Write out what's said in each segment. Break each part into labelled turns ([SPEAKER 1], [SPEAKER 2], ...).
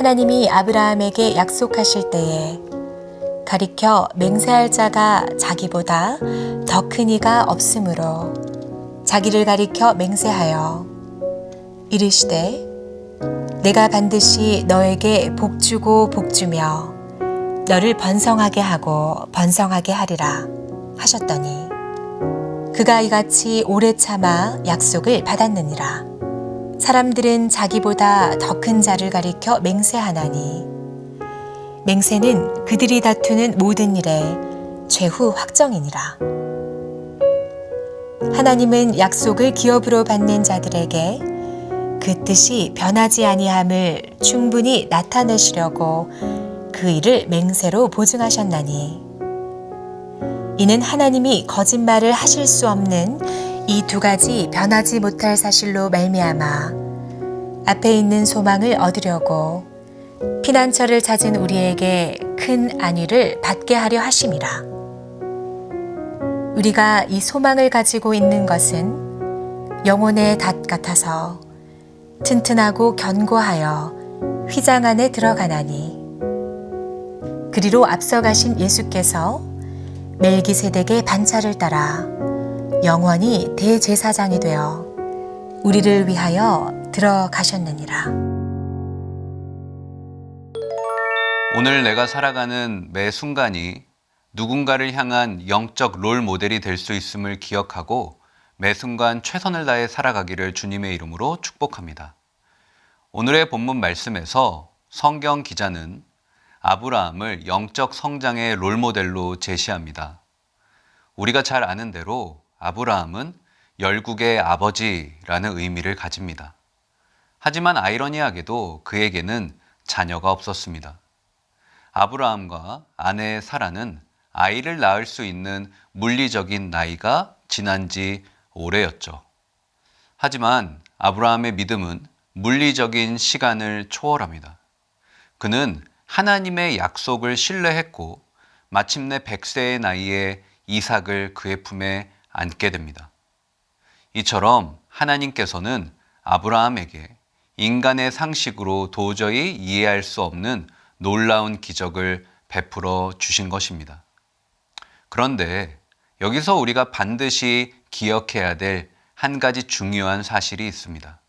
[SPEAKER 1] 하나님이 아브라함에게 약속하실 때에 가리켜 맹세할 자가 자기보다 더 큰 이가 없으므로 자기를 가리켜 맹세하여 이르시되 내가 반드시 너에게 복주고 복주며 너를 번성하게 하고 번성하게 하리라 하셨더니 그가 이같이 오래 참아 약속을 받았느니라. 사람들은 자기보다 더 큰 자를 가리켜 맹세하나니 맹세는 그들이 다투는 모든 일에 최후 확정이니라. 하나님은 약속을 기업으로 받는 자들에게 그 뜻이 변하지 아니함을 충분히 나타내시려고 그 일을 맹세로 보증하셨나니 이는 하나님이 거짓말을 하실 수 없는 이 두 가지 변하지 못할 사실로 말미암아 앞에 있는 소망을 얻으려고 피난처를 찾은 우리에게 큰 안위를 받게 하려 하심이라. 우리가 이 소망을 가지고 있는 것은 영혼의 닷 같아서 튼튼하고 견고하여 휘장 안에 들어가나니 그리로 앞서가신 예수께서 멜기세덱의 반차를 따라 영원히 대제사장이 되어 우리를 위하여 들어가셨느니라.
[SPEAKER 2] 오늘 내가 살아가는 매 순간이 누군가를 향한 영적 롤 모델이 될 수 있음을 기억하고 매 순간 최선을 다해 살아가기를 주님의 이름으로 축복합니다. 오늘의 본문 말씀에서 성경 기자는 아브라함을 영적 성장의 롤 모델로 제시합니다. 우리가 잘 아는 대로 아브라함은 열국의 아버지라는 의미를 가집니다. 하지만 아이러니하게도 그에게는 자녀가 없었습니다. 아브라함과 아내 사라는 아이를 낳을 수 있는 물리적인 나이가 지난 지 오래였죠. 하지만 아브라함의 믿음은 물리적인 시간을 초월합니다. 그는 하나님의 약속을 신뢰했고 마침내 100세의 나이에 이삭을 그의 품에 안게 됩니다. 이처럼 하나님께서는 아브라함에게 인간의 상식으로 도저히 이해할 수 없는 놀라운 기적을 베풀어 주신 것입니다. 그런데 여기서 우리가 반드시 기억해야 될 한 가지 중요한 사실이 있습니다.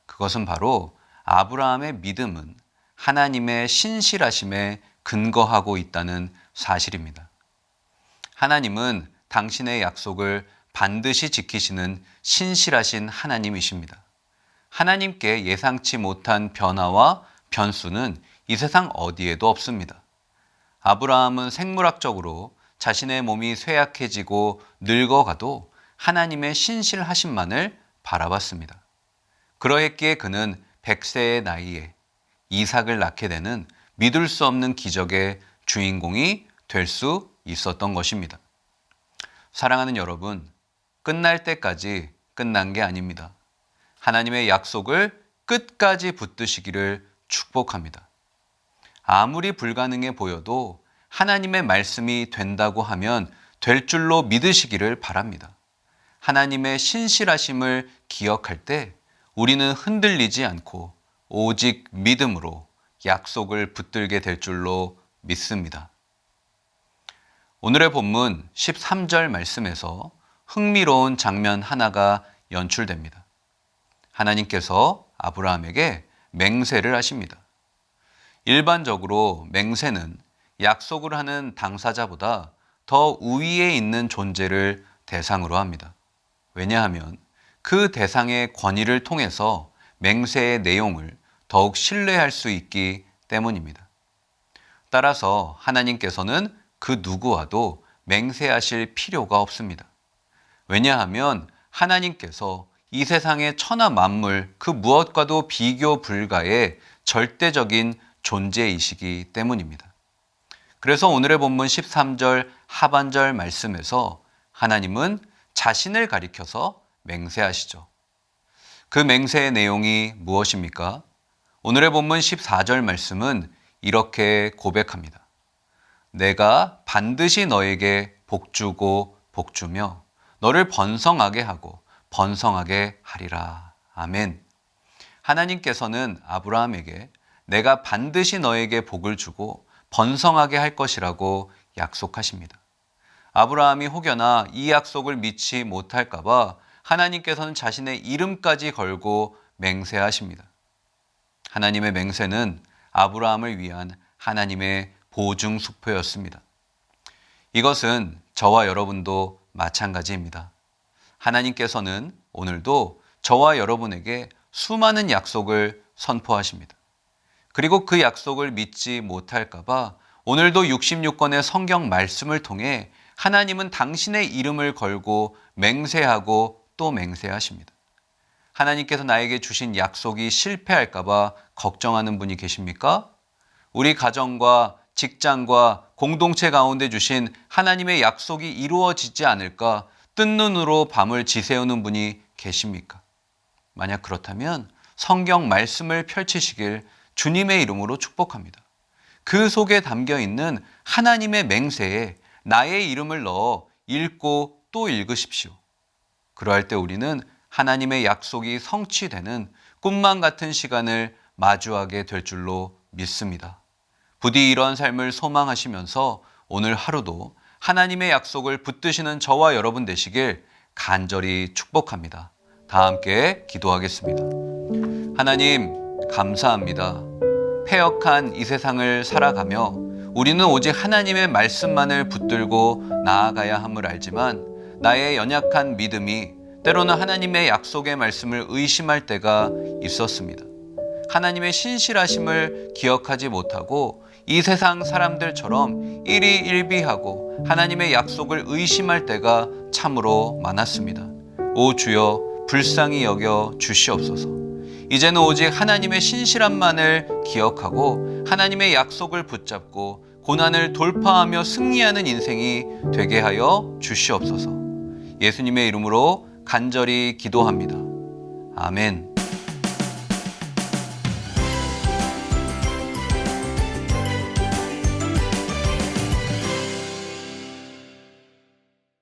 [SPEAKER 2] 그것은 바로 아브라함의 믿음은 하나님의 신실하심에 근거하고 있다는 사실입니다. 하나님은 당신의 약속을 반드시 지키시는 신실하신 하나님이십니다. 하나님께 예상치 못한 변화와 변수는 이 세상 어디에도 없습니다. 아브라함은 생물학적으로 자신의 몸이 쇠약해지고 늙어가도 하나님의 신실하심만을 바라봤습니다. 그러했기에 그는 100세의 나이에 이삭을 낳게 되는 믿을 수 없는 기적의 주인공이 될 수 있었던 것입니다. 사랑하는 여러분, 끝날 때까지 끝난 게 아닙니다. 하나님의 약속을 끝까지 붙드시기를 축복합니다. 아무리 불가능해 보여도 하나님의 말씀이 된다고 하면 될 줄로 믿으시기를 바랍니다. 하나님의 신실하심을 기억할 때 우리는 흔들리지 않고 오직 믿음으로 약속을 붙들게 될 줄로 믿습니다. 오늘의 본문 13절 말씀에서 흥미로운 장면 하나가 연출됩니다. 하나님께서 아브라함에게 맹세를 하십니다. 일반적으로 맹세는 약속을 하는 당사자보다 더 우위에 있는 존재를 대상으로 합니다. 왜냐하면 그 대상의 권위를 통해서 맹세의 내용을 더욱 신뢰할 수 있기 때문입니다. 따라서 하나님께서는 그 누구와도 맹세하실 필요가 없습니다. 왜냐하면 하나님께서 이 세상의 천하 만물 그 무엇과도 비교 불가의 절대적인 존재이시기 때문입니다. 그래서 오늘의 본문 13절 하반절 말씀에서 하나님은 자신을 가리켜서 맹세하시죠. 그 맹세의 내용이 무엇입니까? 오늘의 본문 14절 말씀은 이렇게 고백합니다. 내가 반드시 너에게 복주고 복주며 너를 번성하게 하고 번성하게 하리라. 아멘. 하나님께서는 아브라함에게 내가 반드시 너에게 복을 주고 번성하게 할 것이라고 약속하십니다. 아브라함이 혹여나 이 약속을 믿지 못할까 봐 하나님께서는 자신의 이름까지 걸고 맹세하십니다. 하나님의 맹세는 아브라함을 위한 하나님의 보증 수표였습니다. 이것은 저와 여러분도 마찬가지입니다. 하나님께서는 오늘도 저와 여러분에게 수많은 약속을 선포하십니다. 그리고 그 약속을 믿지 못할까 봐 오늘도 66권의 성경 말씀을 통해 하나님은 당신의 이름을 걸고 맹세하고 또 맹세하십니다. 하나님께서 나에게 주신 약속이 실패할까 봐 걱정하는 분이 계십니까? 우리 가정과 직장과 공동체 가운데 주신 하나님의 약속이 이루어지지 않을까 뜬 눈으로 밤을 지새우는 분이 계십니까? 만약 그렇다면 성경 말씀을 펼치시길 주님의 이름으로 축복합니다. 그 속에 담겨 있는 하나님의 맹세에 나의 이름을 넣어 읽고 또 읽으십시오. 그러할 때 우리는 하나님의 약속이 성취되는 꿈만 같은 시간을 마주하게 될 줄로 믿습니다. 부디 이런 삶을 소망하시면서 오늘 하루도 하나님의 약속을 붙드시는 저와 여러분 되시길 간절히 축복합니다. 다 함께 기도하겠습니다. 하나님, 감사합니다. 패역한 이 세상을 살아가며 우리는 오직 하나님의 말씀만을 붙들고 나아가야 함을 알지만 나의 연약한 믿음이 때로는 하나님의 약속의 말씀을 의심할 때가 있었습니다. 하나님의 신실하심을 기억하지 못하고 이 세상 사람들처럼 일희일비하고 하나님의 약속을 의심할 때가 참으로 많았습니다. 오 주여, 불쌍히 여겨 주시옵소서. 이제는 오직 하나님의 신실함만을 기억하고 하나님의 약속을 붙잡고 고난을 돌파하며 승리하는 인생이 되게 하여 주시옵소서. 예수님의 이름으로 간절히 기도합니다. 아멘.